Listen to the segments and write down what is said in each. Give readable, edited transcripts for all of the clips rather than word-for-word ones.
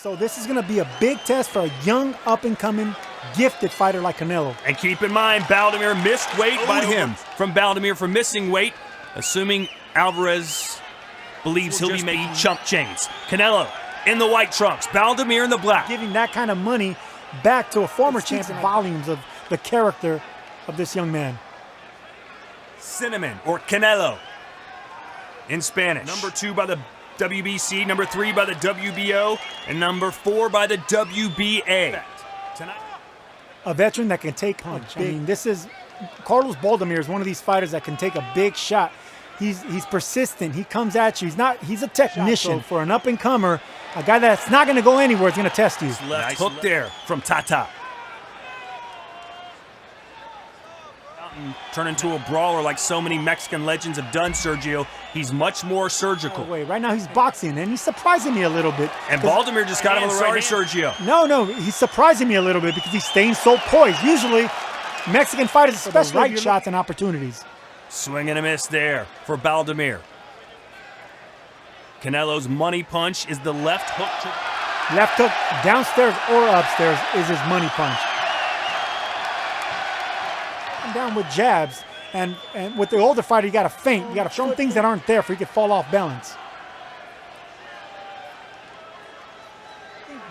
So this is going to be a big test for a young, up-and-coming, gifted fighter like Canelo. And keep in mind, Baldomir missed weight by him from Baldomir for missing weight, assuming Alvarez believes he'll be making chump change. Canelo in the white trunks, Baldomir in the black. Giving that kind of money back to a former champion, volumes of the character of this young man. Cinnamon or Canelo in Spanish. Number 2 by the WBC, number 3 by the WBO, and number 4 by the WBA. A veteran that can take a big, I mean, this is Carlos Baldomir is one of these fighters that can take a big shot. He's persistent. He comes at you. He's a technician. So for an up-and-comer, a guy that's not going to go anywhere is going to test you. Nice hook there from Tata. Turn into a brawler like so many Mexican legends have done, Sergio. He's much more surgical. Oh, wait, right now he's boxing, and he's surprising me a little bit. And Baldomir just got him on the right hand. Sergio. No, he's surprising me a little bit because he's staying so poised. Usually, Mexican fighters, especially right shots and opportunities. Swing and a miss there for Baldomir. Canelo's money punch is the left hook. Left hook downstairs or upstairs is his money punch. Down with jabs, and with the older fighter, you got to feint. You got to show him things that aren't there for he could fall off balance.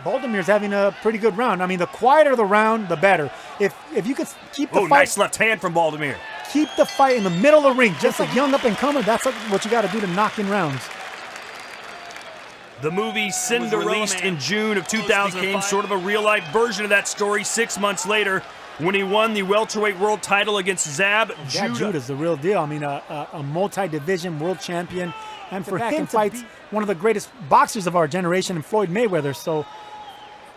Baldomir's having a pretty good round. I mean, the quieter the round, the better. If you could keep the fight, nice left hand from Baldomir. Keep the fight in the middle of the ring, just like young up-and-comer. That's what you got to do to knock in rounds. The movie Cinder, released in June of 2000, became sort of a real-life version of that story 6 months later, when he won the welterweight world title against Zab Judah. Judah's the real deal. I mean, a multi-division world champion. And for him, fights one of the greatest boxers of our generation in Floyd Mayweather. So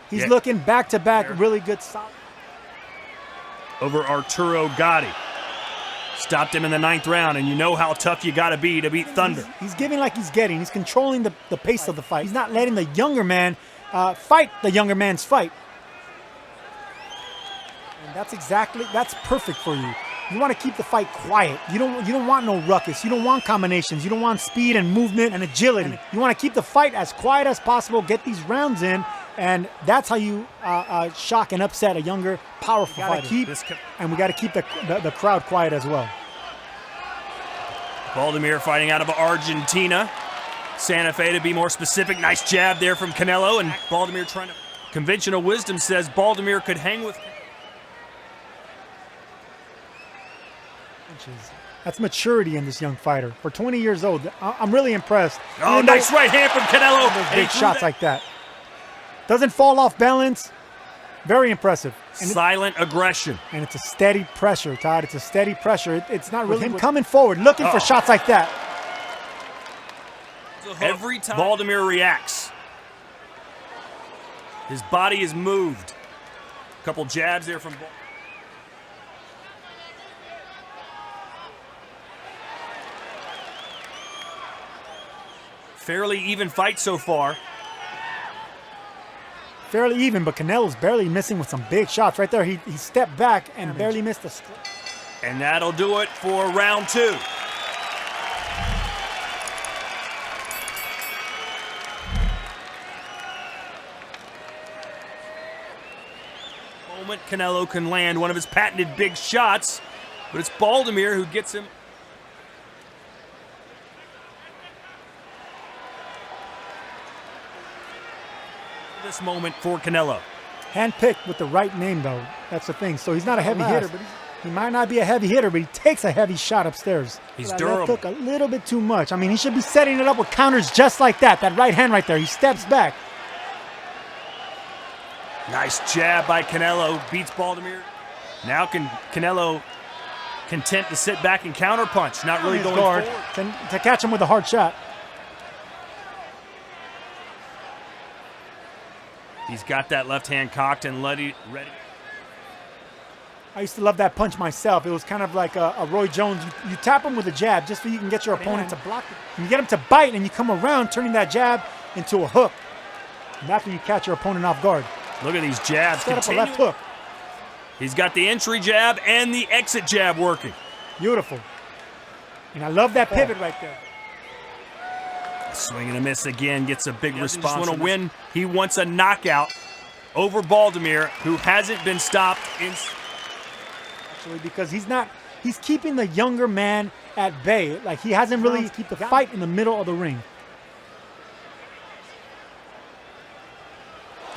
he's looking back-to-back really good solid. Over Arturo Gatti. Stopped him in the 9th round, and you know how tough you got to be to beat Thunder. He's giving like he's getting. He's controlling the pace of the fight. He's not letting the younger man fight the younger man's fight. That's perfect for you. You want to keep the fight quiet. You don't want no ruckus. You don't want combinations. You don't want speed and movement and agility. You want to keep the fight as quiet as possible, get these rounds in, and that's how you shock and upset a younger, powerful fighter. And we got to keep the crowd quiet as well. Baldomir fighting out of Argentina. Santa Fe, to be more specific. Nice jab there from Canelo, and Baldomir trying to... Conventional wisdom says Baldomir could hang with... That's maturity in this young fighter. For 20 years old, I'm really impressed. Oh, nice right hand from Canelo. Those big shots like that. Doesn't fall off balance. Very impressive. And silent aggression. And it's a steady pressure, Todd. It's a steady pressure. It's not really him coming forward, looking for shots like that. Every time Baldomir reacts, his body is moved. A couple jabs there from Baldomir. Fairly even fight so far. Fairly even, but Canelo's barely missing with some big shots. Right there, he stepped back and barely missed a strike. And that'll do it for round 2. Moment Canelo can land one of his patented big shots, but it's Baldomir who gets him. This moment for Canelo. Handpicked with the right name, though. That's the thing. So he's not a heavy hitter, but he might not be a heavy hitter, but he takes a heavy shot upstairs. He's durable. That took a little bit too much. I mean, he should be setting it up with counters just like that. That right hand right there. He steps back. Nice jab by Canelo. Beats Baldomir. Now can Canelo content to sit back and counterpunch. Not really going forward. To catch him with a hard shot. He's got that left hand cocked and ready. I used to love that punch myself. It was kind of like a Roy Jones. You tap him with a jab just so you can get your opponent to block it. You get him to bite, and you come around turning that jab into a hook. And that's when you catch your opponent off guard. Look at these jabs. Set up a left hook. He's got the entry jab and the exit jab working. Beautiful. And I love that pivot right there. Swing and a miss again, gets a big response. He doesn't just want to win, he wants a knockout over Baldomir, who hasn't been stopped. Actually, because he's keeping the younger man at bay. Like, he hasn't really keep the fight in the middle of the ring.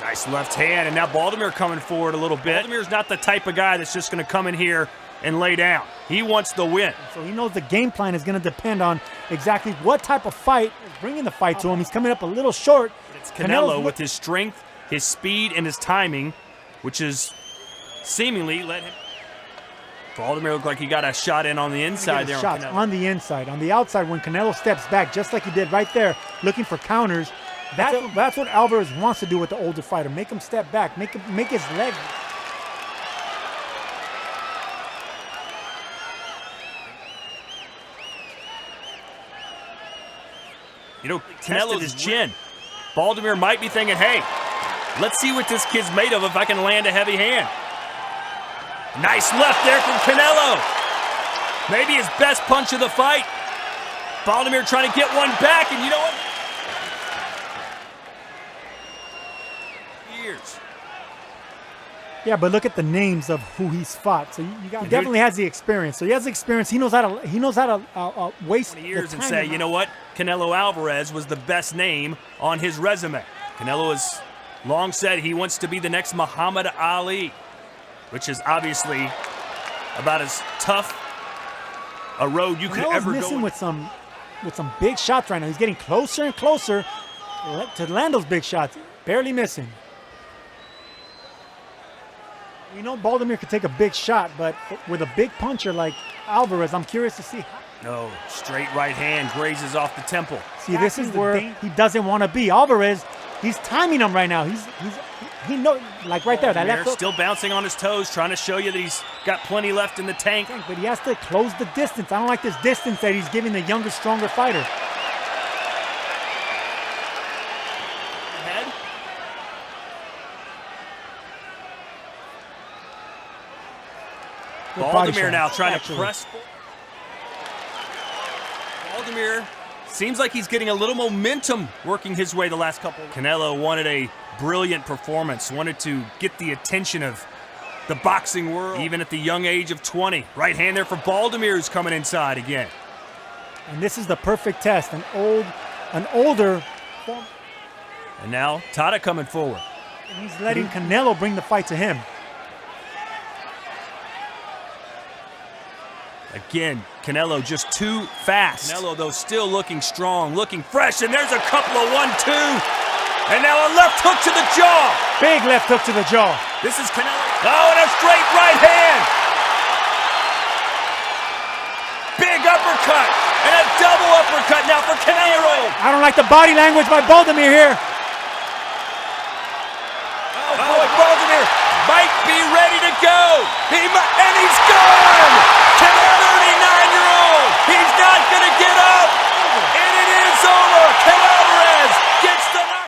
Nice left hand, and now Baldomir coming forward a little bit. Baldomir's not the type of guy that's just going to come in here and lay down. He wants the win. So he knows the game plan is going to depend on exactly what type of fight is bringing the fight to him. He's coming up a little short. It's Canelo with his strength, his speed, and his timing, which is seemingly let him. Baldomir looked like he got a shot in on the inside there. Shots on the inside. On the outside, when Canelo steps back, just like he did right there, looking for counters, that's what Alvarez wants to do with the older fighter. Make him step back, make his leg. You know, Canelo his chin. Baldomir might be thinking, hey, let's see what this kid's made of if I can land a heavy hand. Nice left there from Canelo. Maybe his best punch of the fight. Baldomir trying to get one back, and you know what? Years. Yeah, but look at the names of who he's fought. So he definitely has the experience. So he has the experience. He knows how to waste years the and time. say, you know what? Canelo Alvarez was the best name on his resume. Canelo has long said he wants to be the next Muhammad Ali, which is obviously about as tough a road you could ever go. Missing with some big shots right now. He's getting closer and closer to land those big shots. Barely missing. We know Baldomir could take a big shot, but with a big puncher like Alvarez, I'm curious to see. No, straight right hand grazes off the temple. See, this is where he doesn't want to be. Alvarez, he's timing him right now. He knows, like right there. That left still bouncing on his toes, trying to show you that he's got plenty left in the tank. But he has to close the distance. I don't like this distance that he's giving the younger, stronger fighter. Baldomir now trying to press. Baldomir seems like he's getting a little momentum working his way the last couple. Canelo wanted a brilliant performance, wanted to get the attention of the boxing world, even at the young age of 20. Right hand there for Baldomir, who's coming inside again. And this is the perfect test. An older. And now Tata coming forward. And he's letting Canelo bring the fight to him. Again, Canelo just too fast. Canelo, though, still looking strong, looking fresh, and there's a couple of 1-2. And now a left hook to the jaw. Big left hook to the jaw. This is Canelo. Oh, and a straight right hand. Big uppercut, and a double uppercut now for Canelo. I don't like the body language by Baldomir here. Oh, boy, Baldomir might be ready to go. And he's gone.